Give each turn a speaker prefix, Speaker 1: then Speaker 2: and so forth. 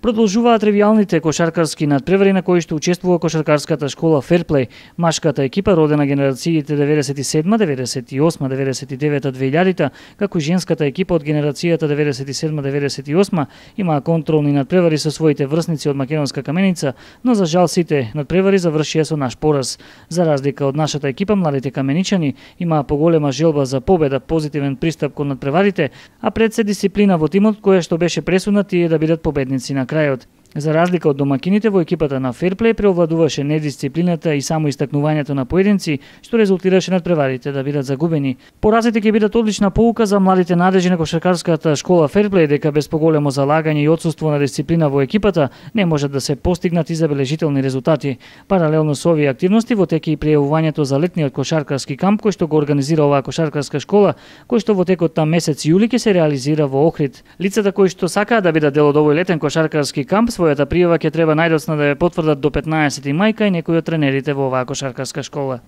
Speaker 1: Продолжуваат ревијалните кошаркарски надпревари на кои што учествува кошаркарската школа Ферплеј. Машката екипа родена генерациите 97, 98, 99, 2000, како и женската екипа од генерацијата 97, 98 имаа контролни надпревари со своите врсници од Македонска Каменица, но за жал сите надпревари завршија со наш пораз. За разлика од нашата екипа, младите каменичани имаа поголема желба за победа, позитивен пристап кон надпреварите, а пред се дисциплина во тимот која што беше пресудна тие да бидат победници на крајот. За разлика од домакините, во екипата на Ферплеј преовладуваше недисциплината и само истакнувањето на поединци, што резултираше надпреварите да бидат загубени. Поразите ќе бидат одлична поука за младите надежи на кошаркарската школа Ферплеј, дека без поголемо залагање и отсуство на дисциплина во екипата не можат да се постигнат и забележителни резултати. Паралелно со овие активности во тек и пријавувањето за летниот кошаркарски камп кој што го организира оваа кошаркарска школа, кој што во текот на месец јули ќе се реализира во Охрид. Лицата кои што сакаат да бидат дел од овој летен кошаркарски камп, својата пријава ќе треба најдоцна да ја потврдат до 15 мај кај некои од тренерите во оваа кошаркарска школа.